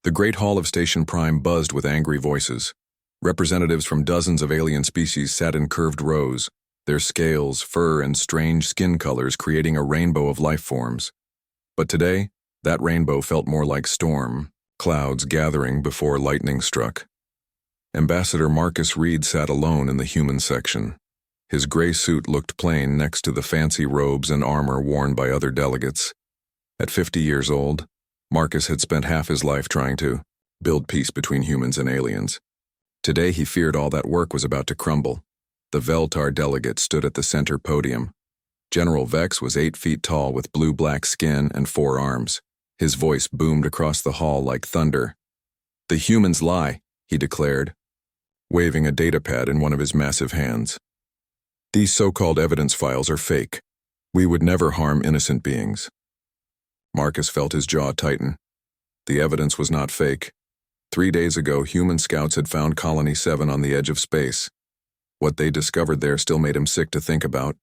The Great Hall of Station Prime buzzed with angry voices. Representatives from dozens of alien species sat in curved rows, their scales, fur, and strange skin colors creating a rainbow of life forms. But today, that rainbow felt more like storm, clouds gathering before lightning struck. Ambassador Marcus Reed sat alone in the human section. His gray suit looked plain next to the fancy robes and armor worn by other delegates. At 50 years old, Marcus had spent half his life trying to build peace between humans and aliens. Today he feared all that work was about to crumble. The Veltar delegate stood at the center podium. General Vex was 8 feet tall with blue-black skin and 4 arms. His voice boomed across the hall like thunder. "The humans lie," he declared, waving a datapad in one of his massive hands. "These so-called evidence files are fake. We would never harm innocent beings." Marcus felt his jaw tighten. The evidence was not fake. 3 days ago, human scouts had found Colony 7 on the edge of space. What they discovered there still made him sick to think about.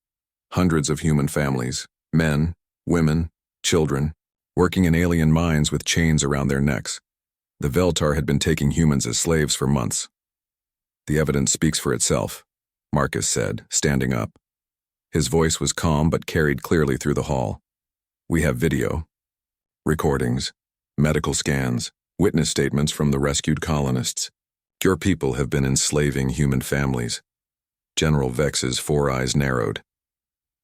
Hundreds of human families, men, women, children, working in alien mines with chains around their necks. The Veltar had been taking humans as slaves for months. "The evidence speaks for itself," Marcus said, standing up. His voice was calm but carried clearly through the hall. "We have video, recordings, medical scans, witness statements from the rescued colonists. Your people have been enslaving human families." General Vex's 4 eyes narrowed.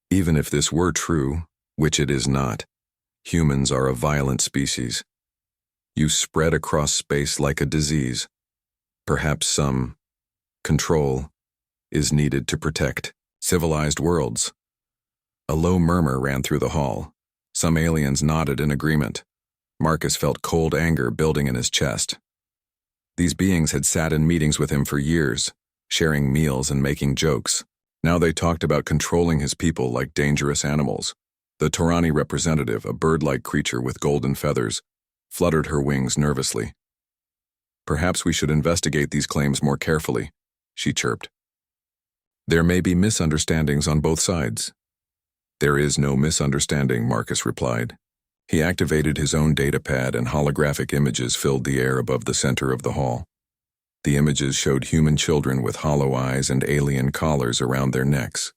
"Even if this were true, which it is not, humans are a violent species. You spread across space like a disease. Perhaps some control is needed to protect civilized worlds." A low murmur ran through the hall. Some aliens nodded in agreement. Marcus felt cold anger building in his chest. These beings had sat in meetings with him for years, sharing meals and making jokes. Now they talked about controlling his people like dangerous animals. The Torani representative, a bird-like creature with golden feathers, fluttered her wings nervously. "Perhaps we should investigate these claims more carefully," she chirped. "There may be misunderstandings on both sides." "There is no misunderstanding," Marcus replied. He activated his own datapad and holographic images filled the air above the center of the hall. The images showed human children with hollow eyes and alien collars around their necks,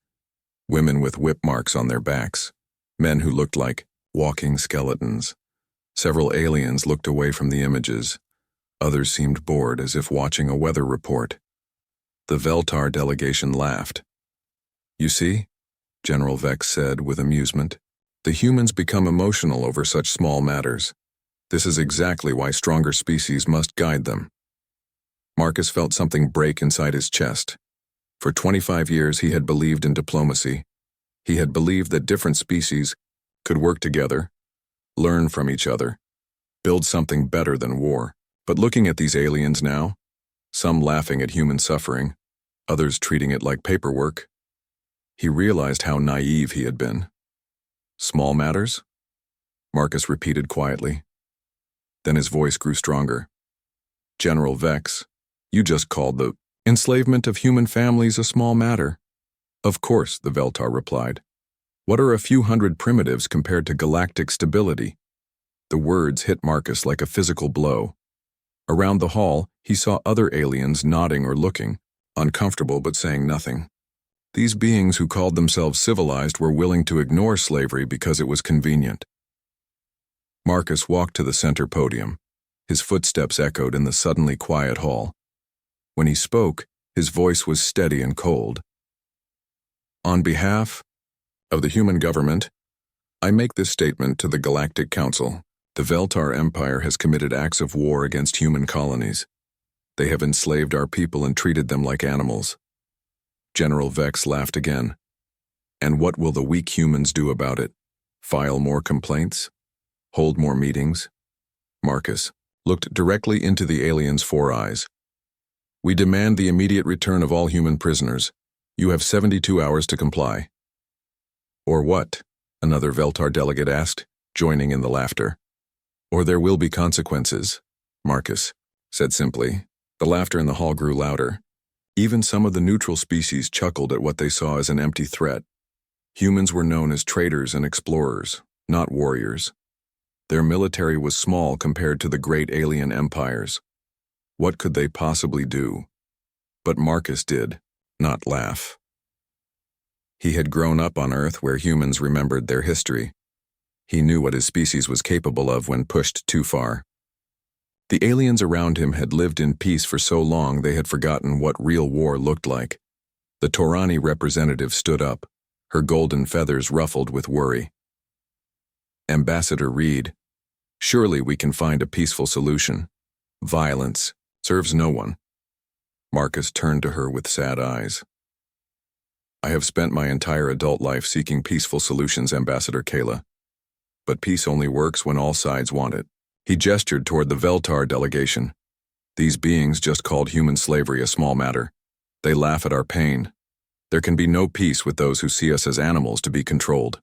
women with whip marks on their backs, men who looked like walking skeletons. Several aliens looked away from the images. Others seemed bored, as if watching a weather report. The Veltar delegation laughed. "You see?" General Vex said with amusement. "The humans become emotional over such small matters. This is exactly why stronger species must guide them." Marcus felt something break inside his chest. For 25 years he had believed in diplomacy. He had believed that different species could work together, learn from each other, build something better than war. But looking at these aliens now, some laughing at human suffering, others treating it like paperwork, he realized how naive he had been. "Small matters?" Marcus repeated quietly. Then his voice grew stronger. "General Vex, you just called the enslavement of human families a small matter." "Of course," the Veltar replied. "What are a few hundred primitives compared to galactic stability?" The words hit Marcus like a physical blow. Around the hall, he saw other aliens nodding or looking, uncomfortable but saying nothing. These beings who called themselves civilized were willing to ignore slavery because it was convenient. Marcus walked to the center podium. His footsteps echoed in the suddenly quiet hall. When he spoke, his voice was steady and cold. "On behalf of the human government, I make this statement to the Galactic Council. The Veltar Empire has committed acts of war against human colonies. They have enslaved our people and treated them like animals." General Vex laughed again. "And what will the weak humans do about it? File more complaints? Hold more meetings?" Marcus looked directly into the alien's 4 eyes. "We demand the immediate return of all human prisoners. You have 72 hours to comply." "Or what?" another Veltar delegate asked, joining in the laughter. "Or there will be consequences," Marcus said simply. The laughter in the hall grew louder. Even some of the neutral species chuckled at what they saw as an empty threat. Humans were known as traders and explorers, not warriors. Their military was small compared to the great alien empires. What could they possibly do? But Marcus did not laugh. He had grown up on Earth where humans remembered their history. He knew what his species was capable of when pushed too far. The aliens around him had lived in peace for so long they had forgotten what real war looked like. The Torani representative stood up, her golden feathers ruffled with worry. Ambassador Reed, surely we can find a peaceful solution. Violence serves no one. Marcus turned to her with sad eyes. I have spent my entire adult life seeking peaceful solutions, Ambassador Kayla. But peace only works when all sides want it. He gestured toward the Veltar delegation. These beings just called human slavery a small matter. They laugh at our pain. There can be no peace with those who see us as animals to be controlled.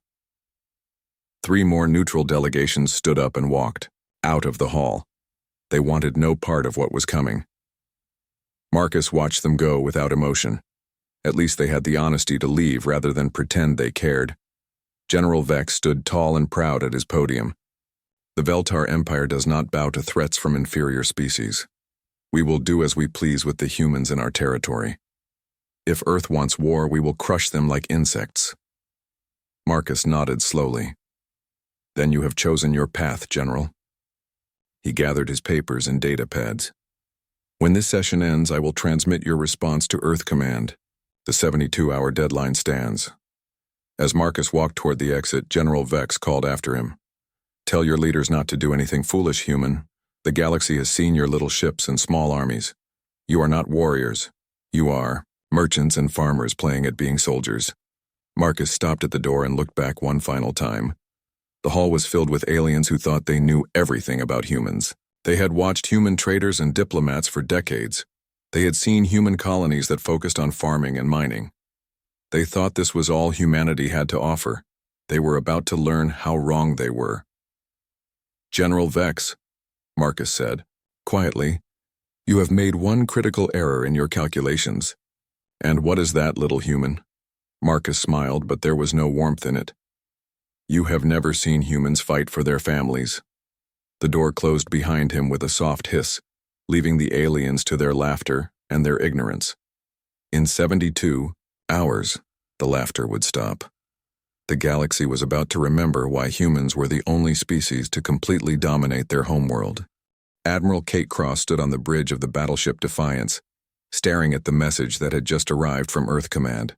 3 more neutral delegations stood up and walked out of the hall. They wanted no part of what was coming. Marcus watched them go without emotion. At least they had the honesty to leave rather than pretend they cared. General Vex stood tall and proud at his podium. The Veltar Empire does not bow to threats from inferior species. We will do as we please with the humans in our territory. If Earth wants war, we will crush them like insects. Marcus nodded slowly. Then you have chosen your path, General. He gathered his papers and data pads. When this session ends, I will transmit your response to Earth Command. The 72-hour deadline stands. As Marcus walked toward the exit, General Vex called after him. Tell your leaders not to do anything foolish, human. The galaxy has seen your little ships and small armies. You are not warriors. You are merchants and farmers playing at being soldiers. Marcus stopped at the door and looked back one final time. The hall was filled with aliens who thought they knew everything about humans. They had watched human traders and diplomats for decades. They had seen human colonies that focused on farming and mining. They thought this was all humanity had to offer. They were about to learn how wrong they were. General Vex, Marcus said, quietly, you have made one critical error in your calculations. And what is that, little human? Marcus smiled, but there was no warmth in it. You have never seen humans fight for their families. The door closed behind him with a soft hiss, leaving the aliens to their laughter and their ignorance. In 72 hours, the laughter would stop. The galaxy was about to remember why humans were the only species to completely dominate their homeworld. Admiral Kate Cross stood on the bridge of the battleship Defiance, staring at the message that had just arrived from Earth Command.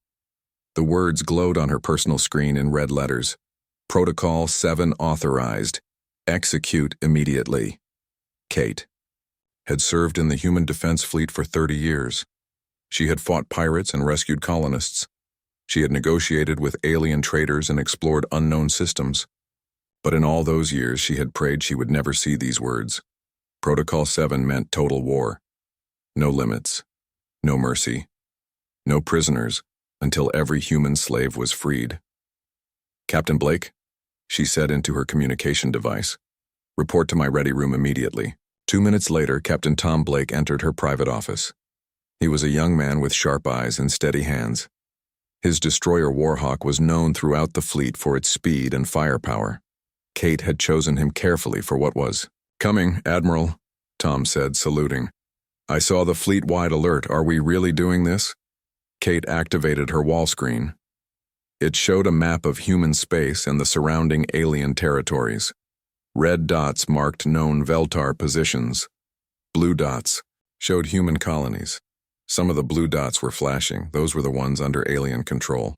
The words glowed on her personal screen in red letters. Protocol 7 authorized. Execute immediately. Kate had served in the Human Defense Fleet for 30 years. She had fought pirates and rescued colonists. She had negotiated with alien traders and explored unknown systems. But in all those years, she had prayed she would never see these words. Protocol 7 meant total war. No limits. No mercy. No prisoners until every human slave was freed. Captain Blake, she said into her communication device, report to my ready room immediately. 2 minutes later, Captain Tom Blake entered her private office. He was a young man with sharp eyes and steady hands. His destroyer Warhawk was known throughout the fleet for its speed and firepower. Kate had chosen him carefully for what was coming, Admiral, Tom said, saluting. I saw the fleet-wide alert. Are we really doing this? Kate activated her wall screen. It showed a map of human space and the surrounding alien territories. Red dots marked known Veltar positions. Blue dots showed human colonies. Some of the blue dots were flashing. Those were the ones under alien control.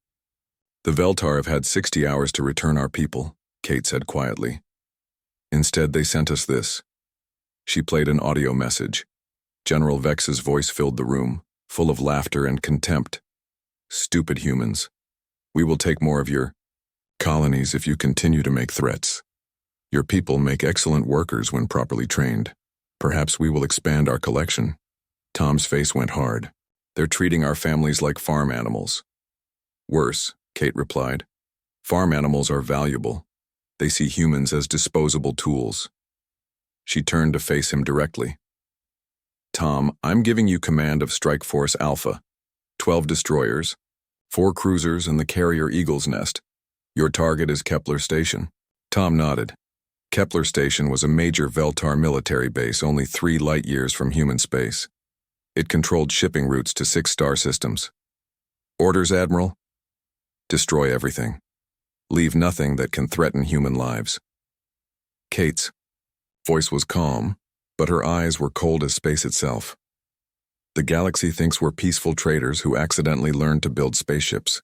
The Veltar have had 60 hours to return our people, Kate said quietly. Instead, they sent us this. She played an audio message. General Vex's voice filled the room, full of laughter and contempt. Stupid humans. We will take more of your colonies if you continue to make threats. Your people make excellent workers when properly trained. Perhaps we will expand our collection. Tom's face went hard. They're treating our families like farm animals. Worse, Kate replied. Farm animals are valuable. They see humans as disposable tools. She turned to face him directly. Tom, I'm giving you command of Strike Force Alpha. 12 destroyers, 4 cruisers and the carrier Eagle's Nest. Your target is Kepler Station. Tom nodded. Kepler Station was a major Veltar military base only 3 light-years from human space. It controlled shipping routes to 6 star systems. Orders, Admiral? Destroy everything. Leave nothing that can threaten human lives. Kate's voice was calm, but her eyes were cold as space itself. The galaxy thinks we're peaceful traders who accidentally learned to build spaceships.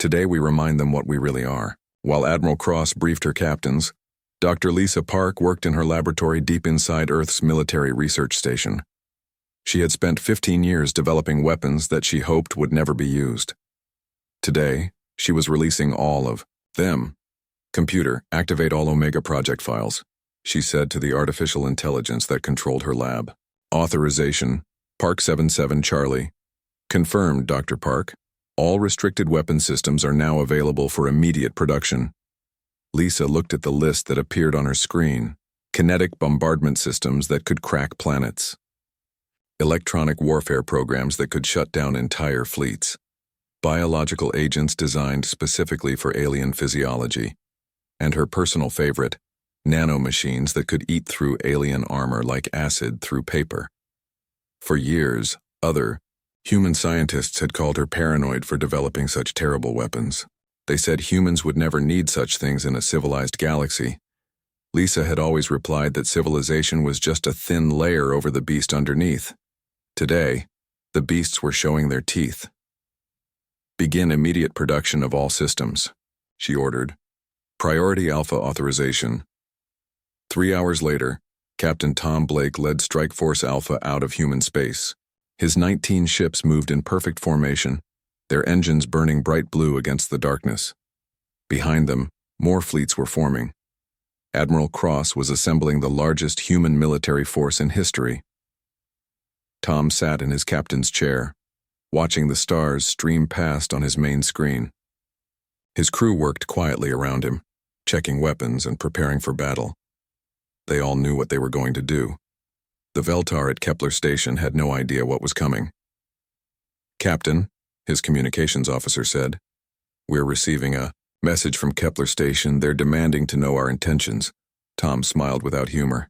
Today we remind them what we really are. While Admiral Cross briefed her captains, Dr. Lisa Park worked in her laboratory deep inside Earth's military research station. She had spent 15 years developing weapons that she hoped would never be used. Today, she was releasing all of them. Computer, activate all Omega project files, she said to the artificial intelligence that controlled her lab. Authorization, Park 77 Charlie. Confirmed, Dr. Park. All restricted weapon systems are now available for immediate production. Lisa looked at the list that appeared on her screen. Kinetic bombardment systems that could crack planets. Electronic warfare programs that could shut down entire fleets. Biological agents designed specifically for alien physiology. And her personal favorite, nanomachines that could eat through alien armor like acid through paper. For years, other human scientists had called her paranoid for developing such terrible weapons. They said humans would never need such things in a civilized galaxy. Lisa had always replied that civilization was just a thin layer over the beast underneath. Today, the beasts were showing their teeth. Begin immediate production of all systems, she ordered. Priority Alpha authorization. 3 hours later, Captain Tom Blake led Strike Force Alpha out of human space. His 19 ships moved in perfect formation, their engines burning bright blue against the darkness. Behind them, more fleets were forming. Admiral Cross was assembling the largest human military force in history. Tom sat in his captain's chair, watching the stars stream past on his main screen. His crew worked quietly around him, checking weapons and preparing for battle. They all knew what they were going to do. The Veltar at Kepler Station had no idea what was coming. Captain, his communications officer said, "We're receiving a message from Kepler Station. They're demanding to know our intentions." Tom smiled without humor.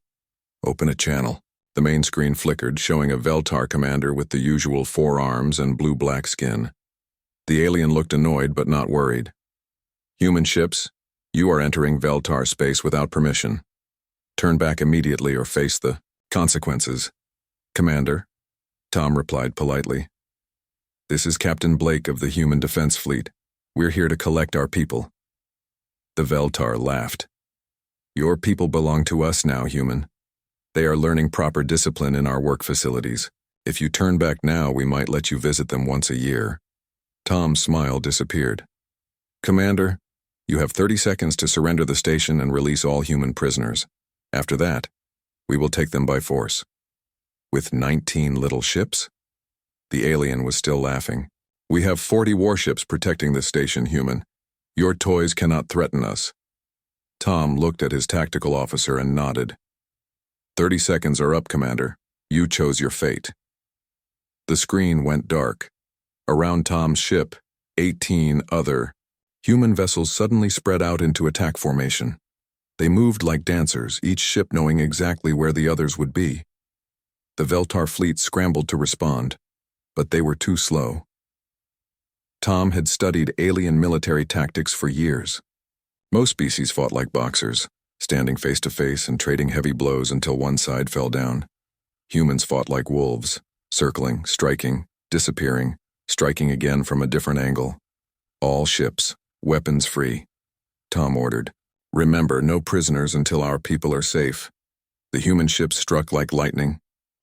"Open a channel." The main screen flickered, showing a Veltar commander with the usual 4 arms and blue-black skin. The alien looked annoyed but not worried. "Human ships, you are entering Veltar space without permission. Turn back immediately or face the consequences." "Commander," Tom replied politely. "This is Captain Blake of the Human Defense Fleet. We're here to collect our people." The Veltar laughed. "Your people belong to us now, human. They are learning proper discipline in our work facilities. If you turn back now, we might let you visit them once a year." Tom's smile disappeared. "Commander, you have 30 seconds to surrender the station and release all human prisoners. After that, we will take them by force." "With 19 little ships?" The alien was still laughing. "We have 40 warships protecting this station, human. Your toys cannot threaten us." Tom looked at his tactical officer and nodded. 30 seconds are up, Commander. You chose your fate." The screen went dark. Around Tom's ship, 18 other human vessels suddenly spread out into attack formation. They moved like dancers, each ship knowing exactly where the others would be. The Veltar fleet scrambled to respond, but they were too slow. Tom had studied alien military tactics for years. Most species fought like boxers, standing face to face and trading heavy blows until one side fell down. Humans fought like wolves, circling, striking, disappearing, striking again from a different angle. "All ships, weapons free," Tom ordered. "Remember, no prisoners until our people are safe." The human ships struck like lightning.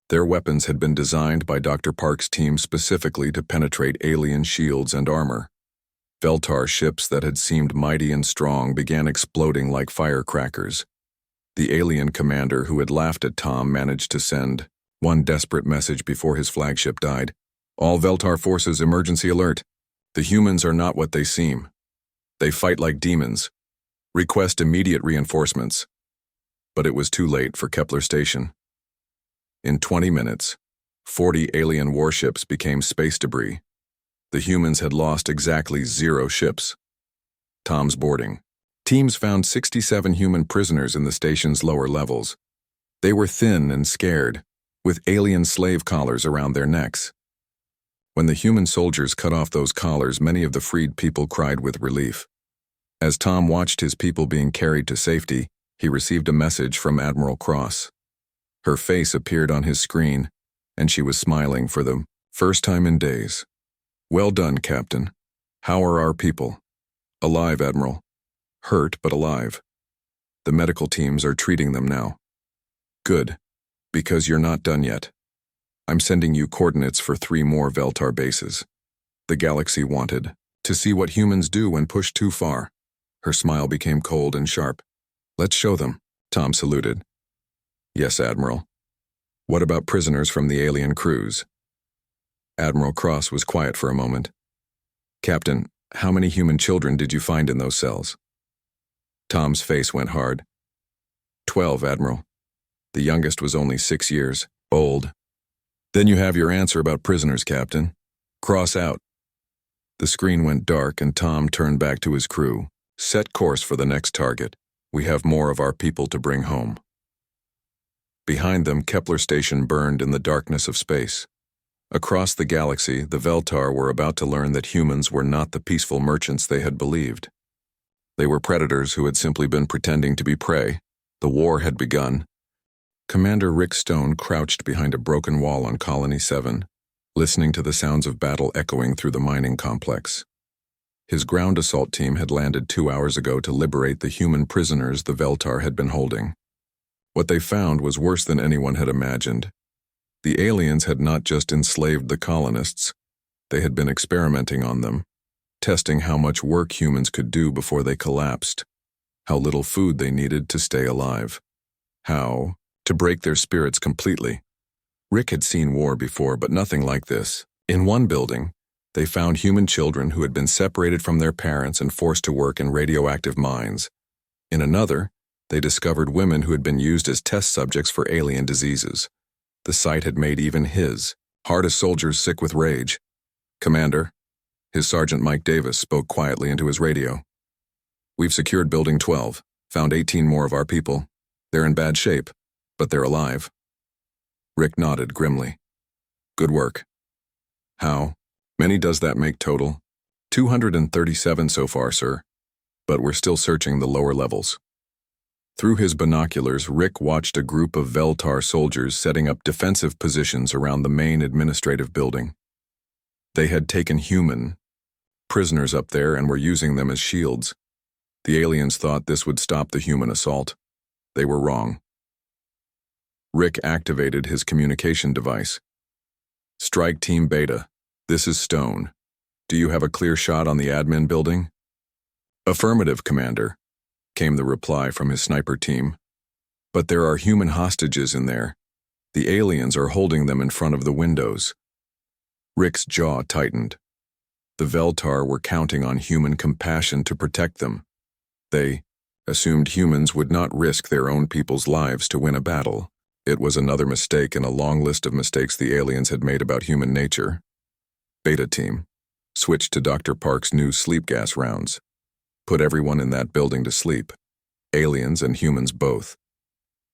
Their weapons had been designed by Dr. Park's team specifically to penetrate alien shields and armor. Veltar ships that had seemed mighty and strong began exploding like firecrackers. The alien commander who had laughed at Tom managed to send one desperate message before his flagship died. "All Veltar forces, emergency alert. The humans are not what they seem. They fight like demons. Request immediate reinforcements." But it was too late for Kepler Station. In 20 minutes, 40 alien warships became space debris. The humans had lost exactly 0 ships. Tom's boarding. Teams found 67 human prisoners in the station's lower levels. They were thin and scared, with alien slave collars around their necks. When the human soldiers cut off those collars, many of the freed people cried with relief. As Tom watched his people being carried to safety, he received a message from Admiral Cross. Her face appeared on his screen, and she was smiling for the first time in days. "Well done, Captain. How are our people?" "Alive, Admiral. Hurt, but alive. The medical teams are treating them now." "Good, because you're not done yet. I'm sending you coordinates for 3 more Veltar bases. The galaxy wanted to see what humans do when pushed too far." Her smile became cold and sharp. "Let's show them," Tom saluted. "Yes, Admiral. What about prisoners from the alien crews?" Admiral Cross was quiet for a moment. "Captain, how many human children did you find in those cells?" Tom's face went hard. 12, Admiral. The youngest was only 6 years old." "Then you have your answer about prisoners, Captain. Cross out." The screen went dark and Tom turned back to his crew. "Set course for the next target. We have more of our people to bring home." Behind them, Kepler Station burned in the darkness of space. Across the galaxy, the Veltar were about to learn that humans were not the peaceful merchants they had believed. They were predators who had simply been pretending to be prey. The war had begun. Commander Rick Stone crouched behind a broken wall on Colony 7, listening to the sounds of battle echoing through the mining complex. His ground assault team had landed 2 hours ago to liberate the human prisoners the Veltar had been holding. What they found was worse than anyone had imagined. The aliens had not just enslaved the colonists, they had been experimenting on them, testing how much work humans could do before they collapsed, how little food they needed to stay alive, how to break their spirits completely. Rick had seen war before, but nothing like this. In one building, they found human children who had been separated from their parents and forced to work in radioactive mines. In another, they discovered women who had been used as test subjects for alien diseases. The sight had made even his hardest soldiers sick with rage. "Commander," his Sergeant Mike Davis spoke quietly into his radio. "We've secured Building 12, found 18 more of our people. They're in bad shape, but they're alive." Rick nodded grimly. "Good work. How many does that make total?" 237 so far, sir. But we're still searching the lower levels." Through his binoculars, Rick watched a group of Veltar soldiers setting up defensive positions around the main administrative building. They had taken human prisoners up there and were using them as shields. The aliens thought this would stop the human assault. They were wrong. Rick activated his communication device. "Strike Team Beta, this is Stone. Do you have a clear shot on the admin building?" "Affirmative, Commander," came the reply from his sniper team. "But there are human hostages in there. The aliens are holding them in front of the windows." Rick's jaw tightened. The Veltar were counting on human compassion to protect them. They assumed humans would not risk their own people's lives to win a battle. It was another mistake in a long list of mistakes the aliens had made about human nature. Beta team, switch to Dr. Park's new sleep gas rounds. Put everyone in that building to sleep. Aliens and humans both.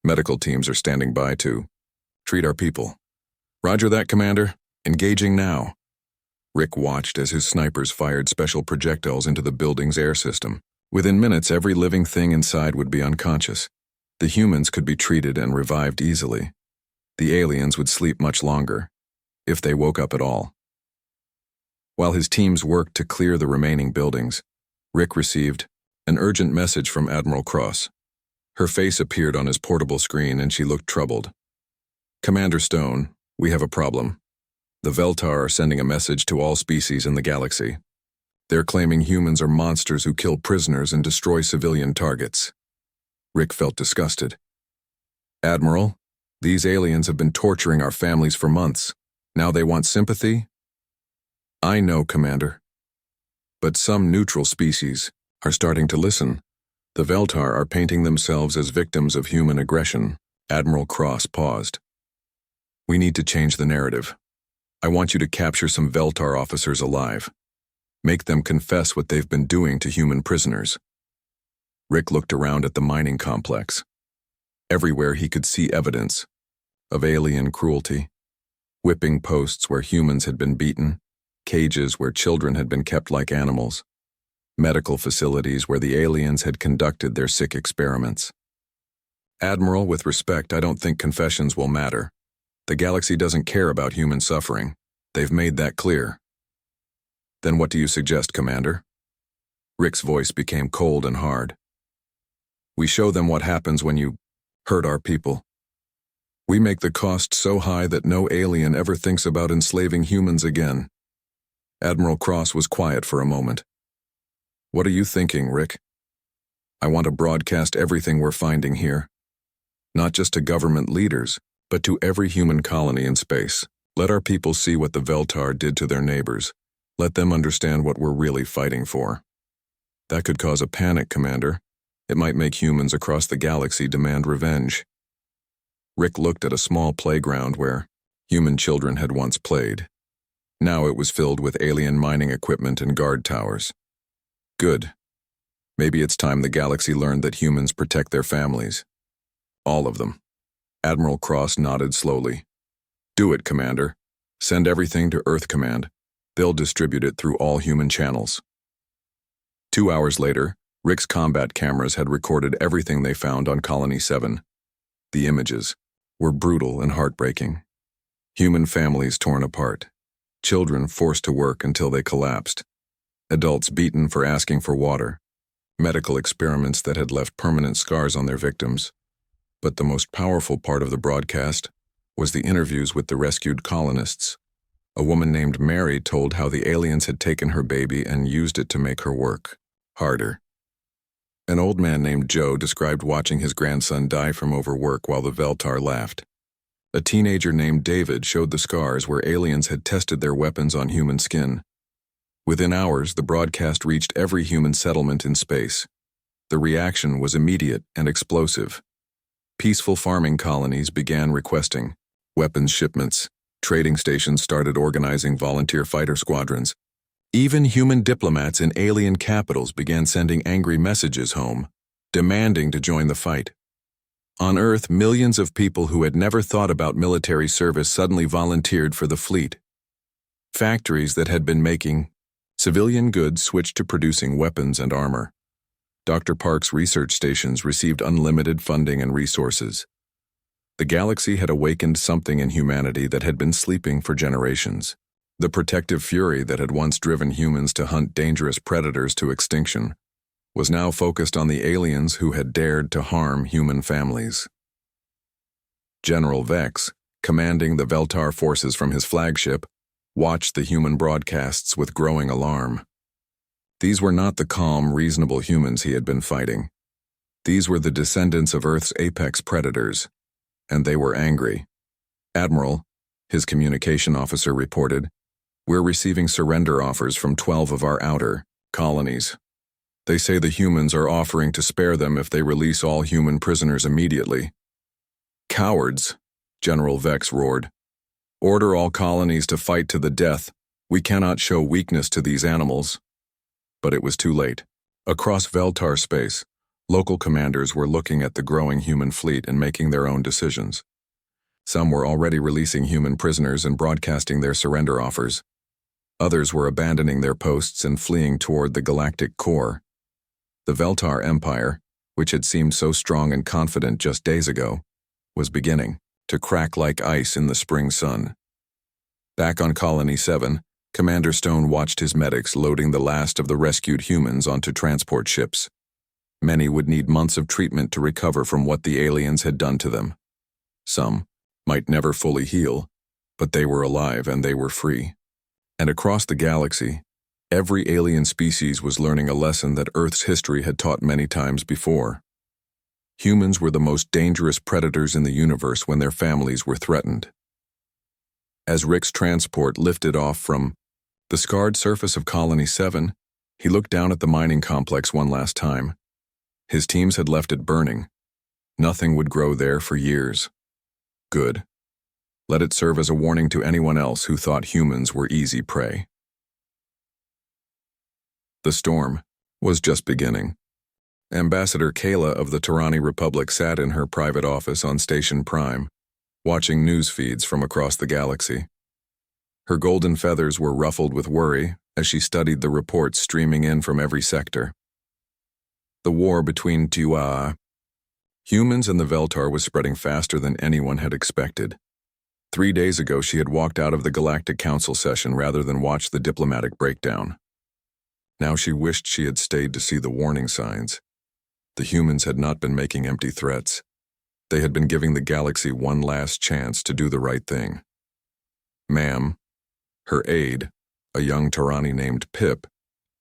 Medical teams are standing by to treat our people. "Roger that, Commander. Engaging now." Rick watched as his snipers fired special projectiles into the building's air system. Within minutes, every living thing inside would be unconscious. The humans could be treated and revived easily. The aliens would sleep much longer, if they woke up at all. While his teams worked to clear the remaining buildings, Rick received an urgent message from Admiral Cross. Her face appeared on his portable screen and she looked troubled. "Commander Stone, we have a problem. The Veltar are sending a message to all species in the galaxy. They're claiming humans are monsters who kill prisoners and destroy civilian targets." Rick felt disgusted. "Admiral, these aliens have been torturing our families for months. Now they want sympathy?" "I know, Commander. But some neutral species are starting to listen. The Veltar are painting themselves as victims of human aggression." Admiral Cross paused. "We need to change the narrative. I want you to capture some Veltar officers alive. Make them confess what they've been doing to human prisoners." Rick looked around at the mining complex. Everywhere he could see evidence of alien cruelty. Whipping posts where humans had been beaten, cages where children had been kept like animals, medical facilities where the aliens had conducted their sick experiments. Admiral, with respect, I don't think confessions will matter. The galaxy doesn't care about human suffering. They've made that clear. Then what do you suggest, Commander? Rick's voice became cold and hard. We show them what happens when you hurt our people. We make the cost so high that no alien ever thinks about enslaving humans again. Admiral Cross was quiet for a moment. What are you thinking, Rick? I want to broadcast everything we're finding here. Not just to government leaders, but to every human colony in space. Let our people see what the Veltar did to their neighbors. Let them understand what we're really fighting for. That could cause a panic, Commander. It might make humans across the galaxy demand revenge. Rick looked at a small playground where human children had once played. Now it was filled with alien mining equipment and guard towers. Good. Maybe it's time the galaxy learned that humans protect their families. All of them. Admiral Cross nodded slowly. Do it, Commander. Send everything to Earth Command. They'll distribute it through all human channels. 2 hours later, Rick's combat cameras had recorded everything they found on Colony 7. The images were brutal and heartbreaking. Human families torn apart. Children forced to work until they collapsed. Adults beaten for asking for water. Medical experiments that had left permanent scars on their victims. But the most powerful part of the broadcast was the interviews with the rescued colonists. A woman named Mary told how the aliens had taken her baby and used it to make her work harder. An old man named Joe described watching his grandson die from overwork while the Veltar laughed. A teenager named David showed the scars where aliens had tested their weapons on human skin. Within hours, the broadcast reached every human settlement in space. The reaction was immediate and explosive. Peaceful farming colonies began requesting weapons shipments. Trading stations started organizing volunteer fighter squadrons. Even human diplomats in alien capitals began sending angry messages home, demanding to join the fight. On Earth, millions of people who had never thought about military service suddenly volunteered for the fleet. Factories that had been making civilian goods switched to producing weapons and armor. Dr. Park's research stations received unlimited funding and resources. The galaxy had awakened something in humanity that had been sleeping for generations. The protective fury that had once driven humans to hunt dangerous predators to extinction was now focused on the aliens who had dared to harm human families. General Vex, commanding the Veltar forces from his flagship, watched the human broadcasts with growing alarm. These were not the calm, reasonable humans he had been fighting. These were the descendants of Earth's apex predators, and they were angry. Admiral, his communication officer reported, we're receiving surrender offers from 12 of our outer colonies. They say the humans are offering to spare them if they release all human prisoners immediately. Cowards, General Vex roared. Order all colonies to fight to the death. We cannot show weakness to these animals. But it was too late. Across Veltar space, local commanders were looking at the growing human fleet and making their own decisions. Some were already releasing human prisoners and broadcasting their surrender offers. Others were abandoning their posts and fleeing toward the galactic core. The Veltar Empire, which had seemed so strong and confident just days ago, was beginning to crack like ice in the spring sun. Back on Colony 7, Commander Stone watched his medics loading the last of the rescued humans onto transport ships. Many would need months of treatment to recover from what the aliens had done to them. Some might never fully heal, but they were alive and they were free. And across the galaxy, every alien species was learning a lesson that Earth's history had taught many times before. Humans were the most dangerous predators in the universe when their families were threatened. As Rick's transport lifted off from the scarred surface of Colony 7, he looked down at the mining complex one last time. His teams had left it burning. Nothing would grow there for years. Good. Let it serve as a warning to anyone else who thought humans were easy prey. The storm was just beginning. Ambassador Kayla of the Tirani Republic sat in her private office on Station Prime, watching news feeds from across the galaxy. Her golden feathers were ruffled with worry as she studied the reports streaming in from every sector. The war between humans and the Veltar was spreading faster than anyone had expected. 3 days ago, she had walked out of the Galactic Council session rather than watch the diplomatic breakdown. Now she wished she had stayed to see the warning signs. The humans had not been making empty threats. They had been giving the galaxy one last chance to do the right thing. Ma'am, her aide, a young Tirani named Pip,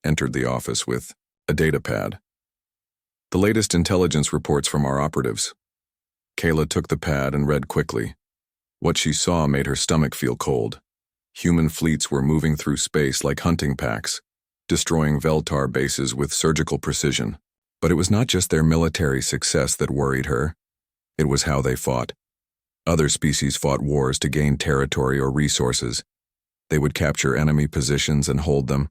entered the office with a datapad. The latest intelligence reports from our operatives. Kayla took the pad and read quickly. What she saw made her stomach feel cold. Human fleets were moving through space like hunting packs, destroying Veltar bases with surgical precision. But it was not just their military success that worried her. It was how they fought. Other species fought wars to gain territory or resources. They would capture enemy positions and hold them.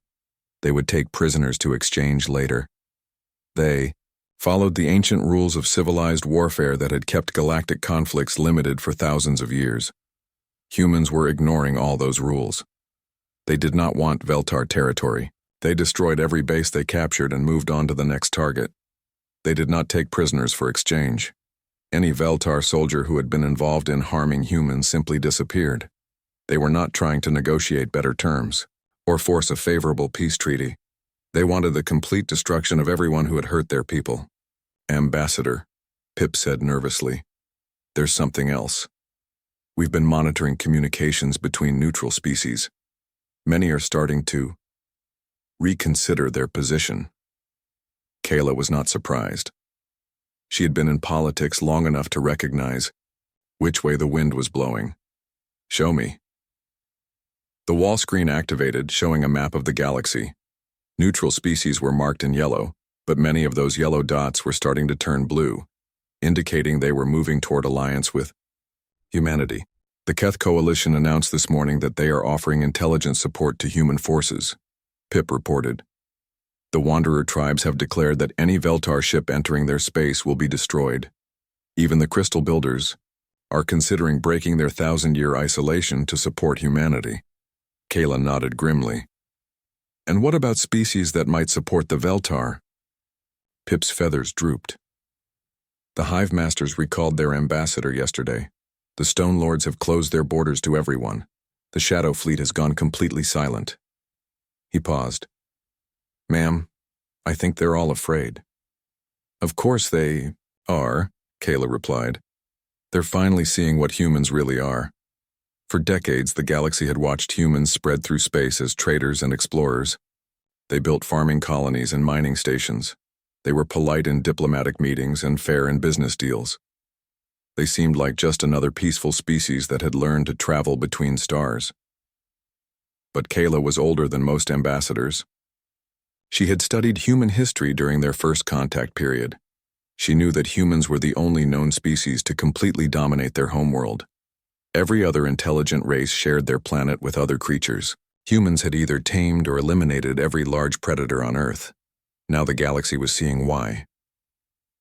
They would take prisoners to exchange later. They followed the ancient rules of civilized warfare that had kept galactic conflicts limited for thousands of years. Humans were ignoring all those rules. They did not want Veltar territory. They destroyed every base they captured and moved on to the next target. They did not take prisoners for exchange. Any Veltar soldier who had been involved in harming humans simply disappeared. They were not trying to negotiate better terms or force a favorable peace treaty. They wanted the complete destruction of everyone who had hurt their people. Ambassador, Pip said nervously, there's something else. We've been monitoring communications between neutral species. Many are starting to reconsider their position. Kayla was not surprised. She had been in politics long enough to recognize which way the wind was blowing. Show me. The wall screen activated, showing a map of the galaxy. Neutral species were marked in yellow, but many of those yellow dots were starting to turn blue, indicating they were moving toward alliance with humanity. The Keth Coalition announced this morning that they are offering intelligence support to human forces, Pip reported. The Wanderer tribes have declared that any Veltar ship entering their space will be destroyed. Even the Crystal Builders are considering breaking their 1,000-year isolation to support humanity. Kayla nodded grimly. And what about species that might support the Veltar? Pip's feathers drooped. The Hive Masters recalled their ambassador yesterday. The Stone Lords have closed their borders to everyone. The Shadow Fleet has gone completely silent. He paused. Ma'am, I think they're all afraid. Of course they are, Kayla replied. They're finally seeing what humans really are. For decades, the galaxy had watched humans spread through space as traders and explorers. They built farming colonies and mining stations. They were polite in diplomatic meetings and fair in business deals. They seemed like just another peaceful species that had learned to travel between stars. But Kayla was older than most ambassadors. She had studied human history during their first contact period. She knew that humans were the only known species to completely dominate their homeworld. Every other intelligent race shared their planet with other creatures. Humans had either tamed or eliminated every large predator on Earth. Now the galaxy was seeing why.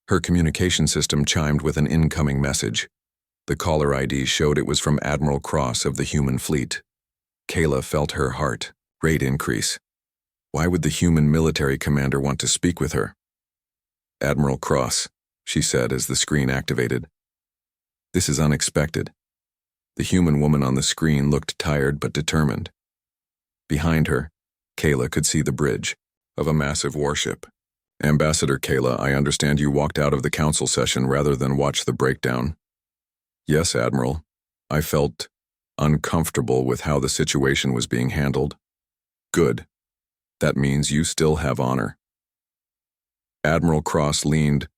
Her communication system chimed with an incoming message. The caller ID showed it was from Admiral Cross of the human fleet. Kayla felt her heart rate increase. Why would the human military commander want to speak with her? Admiral Cross, she said as the screen activated. This is unexpected. The human woman on the screen looked tired but determined. Behind her, Kayla could see the bridge of a massive warship. Ambassador Kayla, I understand you walked out of the council session rather than watch the breakdown. Yes, Admiral. I felt uncomfortable with how the situation was being handled. Good. That means you still have honor. Admiral Cross leaned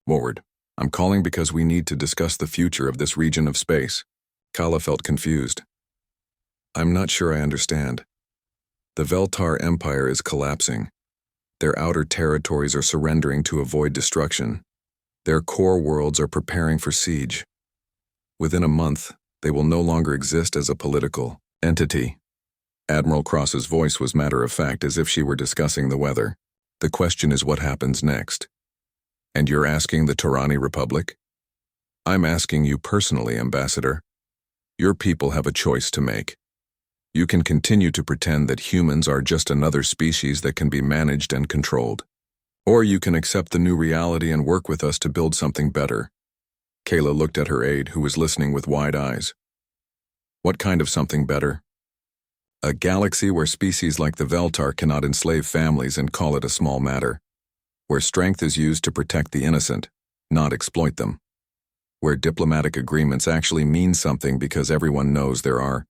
forward. I'm calling because we need to discuss the future of this region of space. Kala felt confused. I'm not sure I understand. The Veltar Empire is collapsing. Their outer territories are surrendering to avoid destruction. Their core worlds are preparing for siege. Within a month, they will no longer exist as a political entity. Admiral Cross's voice was matter-of-fact, as if she were discussing the weather. The question is what happens next. And you're asking the Torani Republic? I'm asking you personally, Ambassador. Your people have a choice to make. You can continue to pretend that humans are just another species that can be managed and controlled. Or you can accept the new reality and work with us to build something better. Kayla looked at her aide, who was listening with wide eyes. What kind of something better? A galaxy where species like the Veltar cannot enslave families and call it a small matter. Where strength is used to protect the innocent, not exploit them. Where diplomatic agreements actually mean something because everyone knows there are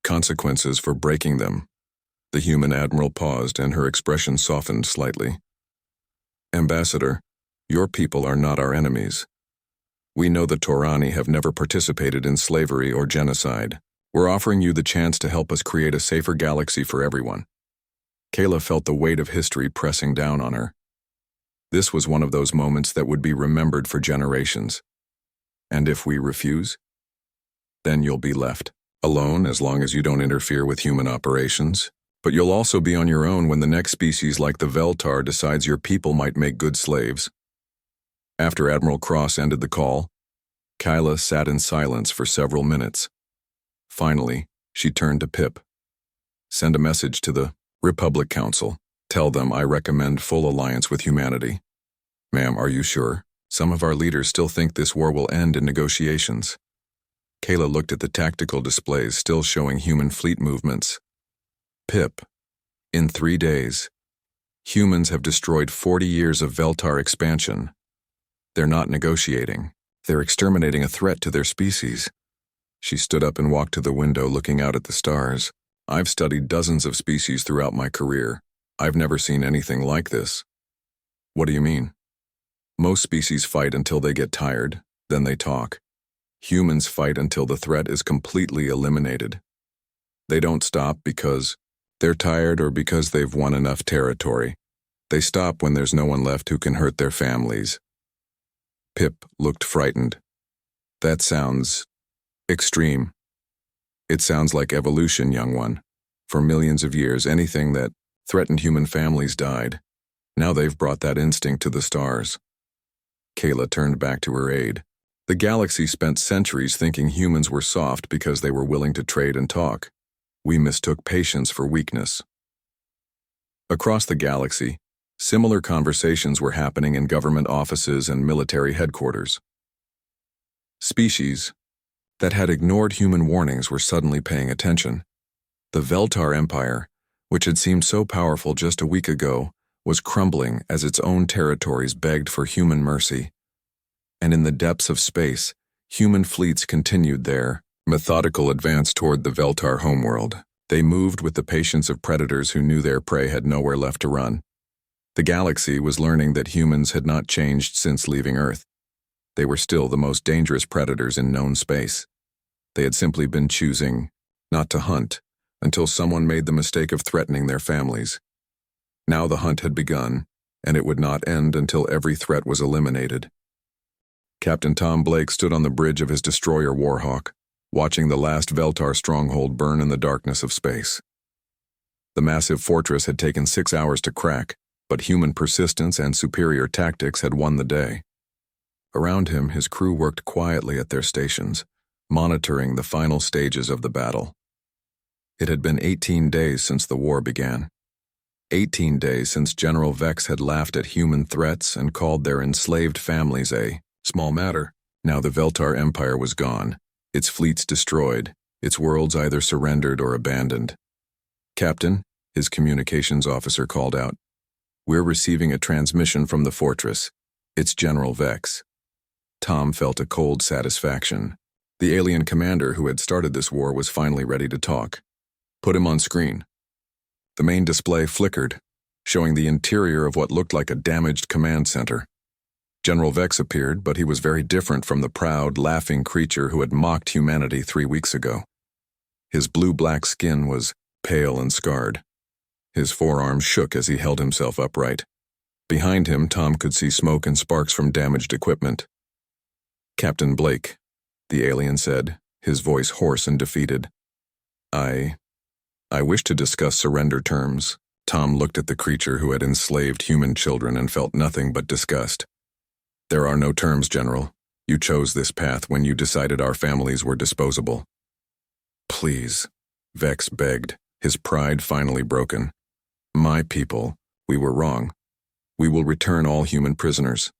consequences for breaking them. The human admiral paused and her expression softened slightly. Ambassador, your people are not our enemies. We know the Torani have never participated in slavery or genocide. We're offering you the chance to help us create a safer galaxy for everyone. Kayla felt the weight of history pressing down on her. This was one of those moments that would be remembered for generations. And if we refuse? Then you'll be left alone as long as you don't interfere with human operations. But you'll also be on your own when the next species like the Veltar decides your people might make good slaves. After Admiral Cross ended the call, Kyla sat in silence for several minutes. Finally, she turned to Pip. Send a message to the Republic Council. Tell them I recommend full alliance with humanity. Ma'am, are you sure? Some of our leaders still think this war will end in negotiations. Kayla looked at the tactical displays still showing human fleet movements. Pip, in 3 days, humans have destroyed 40 years of Veltar expansion. They're not negotiating. They're exterminating a threat to their species. She stood up and walked to the window looking out at the stars. I've studied dozens of species throughout my career. I've never seen anything like this. What do you mean? Most species fight until they get tired, then they talk. Humans fight until the threat is completely eliminated. They don't stop because they're tired or because they've won enough territory. They stop when there's no one left who can hurt their families. Pip looked frightened. That sounds extreme. It sounds like evolution, young one. For millions of years, anything that threatened human families died. Now they've brought that instinct to the stars. Kayla turned back to her aide. The galaxy spent centuries thinking humans were soft because they were willing to trade and talk. We mistook patience for weakness. Across the galaxy, similar conversations were happening in government offices and military headquarters. Species that had ignored human warnings were suddenly paying attention. The Veltar Empire, which had seemed so powerful just a week ago, was crumbling as its own territories begged for human mercy. And in the depths of space, human fleets continued their methodical advance toward the Veltar homeworld. They moved with the patience of predators who knew their prey had nowhere left to run. The galaxy was learning that humans had not changed since leaving Earth. They were still the most dangerous predators in known space. They had simply been choosing not to hunt until someone made the mistake of threatening their families. Now the hunt had begun, and it would not end until every threat was eliminated. Captain Tom Blake stood on the bridge of his destroyer Warhawk, watching the last Veltar stronghold burn in the darkness of space. The massive fortress had taken 6 hours to crack, but human persistence and superior tactics had won the day. Around him, his crew worked quietly at their stations, monitoring the final stages of the battle. It had been 18 days since the war began. 18 days since General Vex had laughed at human threats and called their enslaved families a small matter. Now the Veltar Empire was gone, its fleets destroyed, its worlds either surrendered or abandoned. Captain, his communications officer called out, "We're receiving a transmission from the fortress. It's General Vex." Tom felt a cold satisfaction. The alien commander who had started this war was finally ready to talk. Put him on screen. The main display flickered, showing the interior of what looked like a damaged command center. General Vex appeared, but he was very different from the proud, laughing creature who had mocked humanity 3 weeks ago. His blue-black skin was pale and scarred. His forearms shook as he held himself upright. Behind him, Tom could see smoke and sparks from damaged equipment. "Captain Blake," the alien said, his voice hoarse and defeated. I wish to discuss surrender terms." Tom looked at the creature who had enslaved human children and felt nothing but disgust. There are no terms, General. You chose this path when you decided our families were disposable. Please, Vex begged, his pride finally broken. My people, we were wrong. We will return all human prisoners.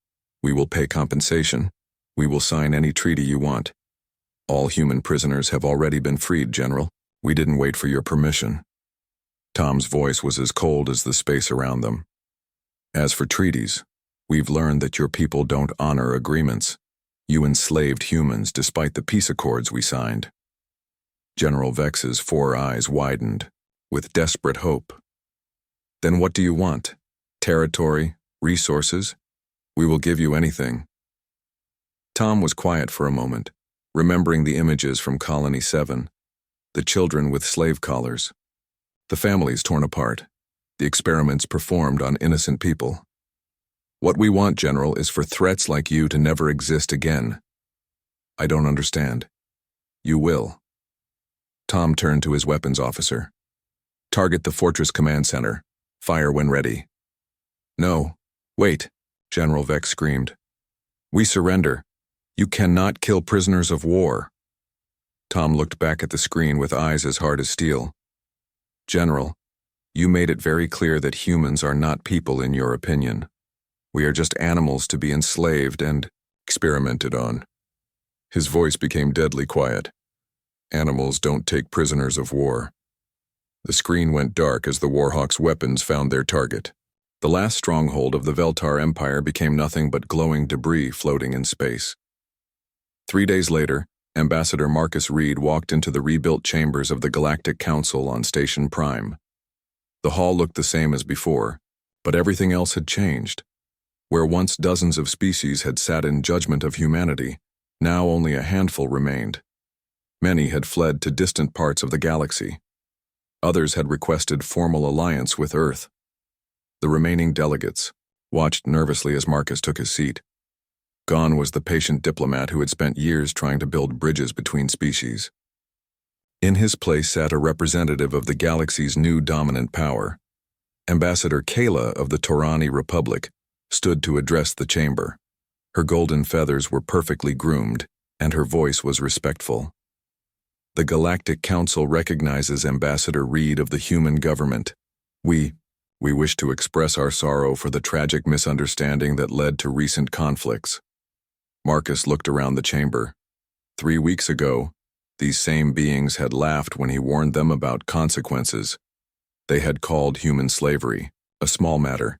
We will pay compensation. We will sign any treaty you want. All human prisoners have already been freed, General. We didn't wait for your permission. Tom's voice was as cold as the space around them. As for treaties, we've learned that your people don't honor agreements. You enslaved humans despite the peace accords we signed. General Vex's 4 eyes widened, with desperate hope. Then what do you want? Territory? Resources? We will give you anything. Tom was quiet for a moment, remembering the images from Colony 7, the children with slave collars, the families torn apart, the experiments performed on innocent people. What we want, General, is for threats like you to never exist again. I don't understand. You will. Tom turned to his weapons officer. Target the Fortress Command Center. Fire when ready. No. Wait, General Vex screamed. We surrender. You cannot kill prisoners of war. Tom looked back at the screen with eyes as hard as steel. General, you made it very clear that humans are not people in your opinion. We are just animals to be enslaved and experimented on. His voice became deadly quiet. Animals don't take prisoners of war. The screen went dark as the Warhawks' weapons found their target. The last stronghold of the Veltar Empire became nothing but glowing debris floating in space. 3 days later, Ambassador Marcus Reed walked into the rebuilt chambers of the Galactic Council on Station Prime. The hall looked the same as before, but everything else had changed. Where once dozens of species had sat in judgment of humanity, now only a handful remained. Many had fled to distant parts of the galaxy. Others had requested formal alliance with Earth. The remaining delegates watched nervously as Marcus took his seat. Gone was the patient diplomat who had spent years trying to build bridges between species. In his place sat a representative of the galaxy's new dominant power. Ambassador Kayla of the Torani Republic stood to address the chamber. Her golden feathers were perfectly groomed, and her voice was respectful. The Galactic Council recognizes Ambassador Reed of the human government. We wish to express our sorrow for the tragic misunderstanding that led to recent conflicts. Marcus looked around the chamber. 3 weeks ago, these same beings had laughed when he warned them about consequences. They had called human slavery a small matter.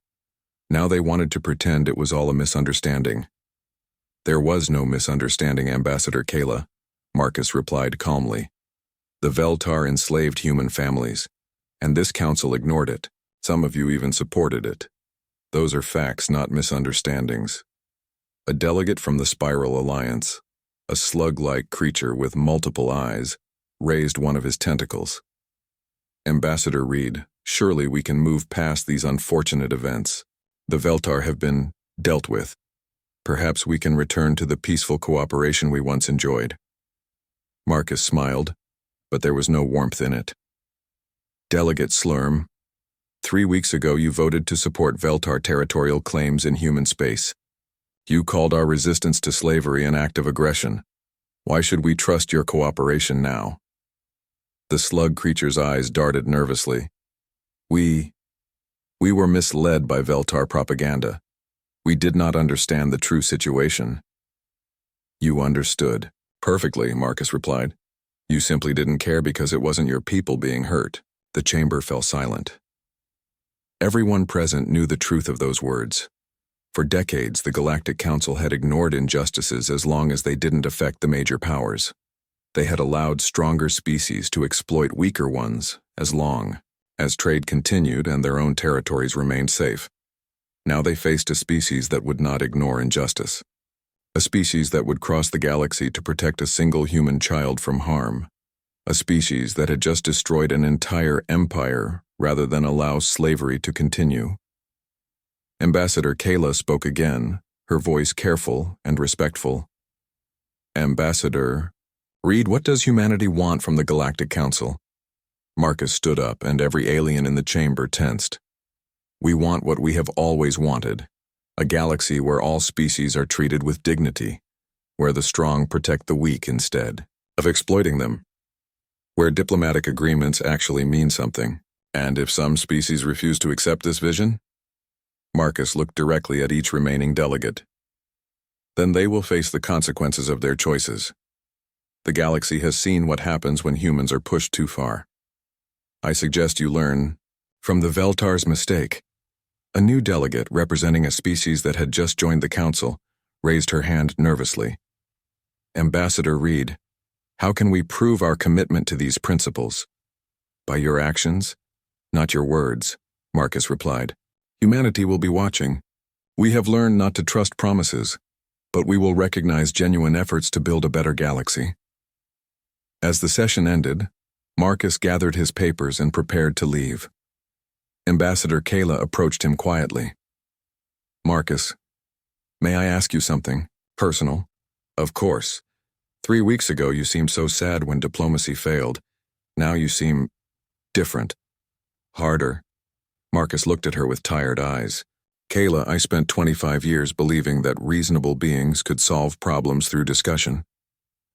Now they wanted to pretend it was all a misunderstanding. There was no misunderstanding, Ambassador Kayla, Marcus replied calmly. The Veltar enslaved human families, and this council ignored it. Some of you even supported it. Those are facts, not misunderstandings. A delegate from the Spiral Alliance, a slug-like creature with multiple eyes, raised one of his tentacles. Ambassador Reed, surely we can move past these unfortunate events. The Veltar have been dealt with. Perhaps we can return to the peaceful cooperation we once enjoyed. Marcus smiled, but there was no warmth in it. Delegate Slurm, 3 weeks ago you voted to support Veltar territorial claims in human space. You called our resistance to slavery an act of aggression. Why should we trust your cooperation now? The slug creature's eyes darted nervously. We were misled by Veltar propaganda. We did not understand the true situation. You understood. Perfectly, Marcus replied. You simply didn't care because it wasn't your people being hurt. The chamber fell silent. Everyone present knew the truth of those words. For decades, the Galactic Council had ignored injustices as long as they didn't affect the major powers. They had allowed stronger species to exploit weaker ones as long as trade continued and their own territories remained safe. Now they faced a species that would not ignore injustice. A species that would cross the galaxy to protect a single human child from harm. A species that had just destroyed an entire empire rather than allow slavery to continue. Ambassador Kayla spoke again, her voice careful and respectful. Ambassador Reed, what does humanity want from the Galactic Council? Marcus stood up, and every alien in the chamber tensed. We want what we have always wanted. A galaxy where all species are treated with dignity, where the strong protect the weak instead of exploiting them, where diplomatic agreements actually mean something. And if some species refuse to accept this vision, Marcus looked directly at each remaining delegate. Then they will face the consequences of their choices. The galaxy has seen what happens when humans are pushed too far. I suggest you learn from the Veltar's mistake. A new delegate representing a species that had just joined the council raised her hand nervously. Ambassador Reed, how can we prove our commitment to these principles? By your actions, not your words, Marcus replied. Humanity will be watching. We have learned not to trust promises, but we will recognize genuine efforts to build a better galaxy. As the session ended, Marcus gathered his papers and prepared to leave. Ambassador Kayla approached him quietly. Marcus, may I ask you something personal? Of course. 3 weeks ago you seemed so sad when diplomacy failed. Now you seem different. Harder. Marcus looked at her with tired eyes. Kayla, I spent 25 years believing that reasonable beings could solve problems through discussion.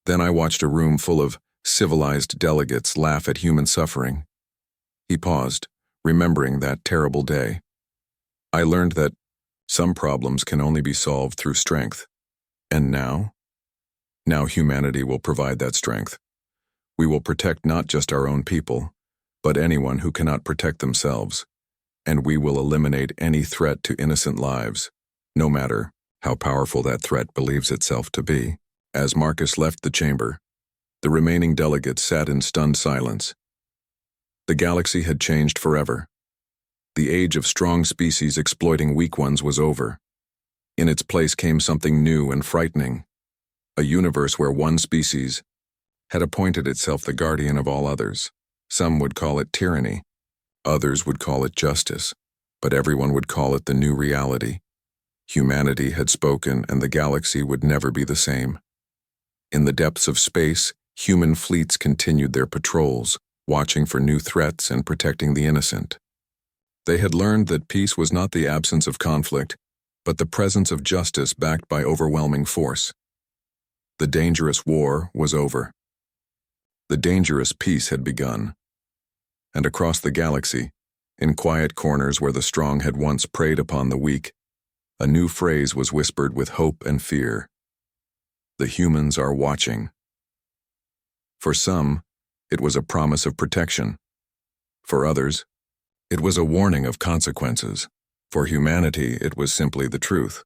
Then I watched a room full of civilized delegates laugh at human suffering. He paused, remembering that terrible day. I learned that some problems can only be solved through strength. And now? Now humanity will provide that strength. We will protect not just our own people, but anyone who cannot protect themselves. And we will eliminate any threat to innocent lives, no matter how powerful that threat believes itself to be. As Marcus left the chamber, the remaining delegates sat in stunned silence. The galaxy had changed forever. The age of strong species exploiting weak ones was over. In its place came something new and frightening, a universe where one species had appointed itself the guardian of all others. Some would call it tyranny, others would call it justice, but everyone would call it the new reality. Humanity had spoken, and the galaxy would never be the same. In the depths of space, human fleets continued their patrols, watching for new threats and protecting the innocent. They had learned that peace was not the absence of conflict, but the presence of justice backed by overwhelming force. The dangerous war was over. The dangerous peace had begun. And across the galaxy, in quiet corners where the strong had once preyed upon the weak, a new phrase was whispered with hope and fear. The humans are watching. For some, it was a promise of protection. For others, it was a warning of consequences. For humanity, it was simply the truth.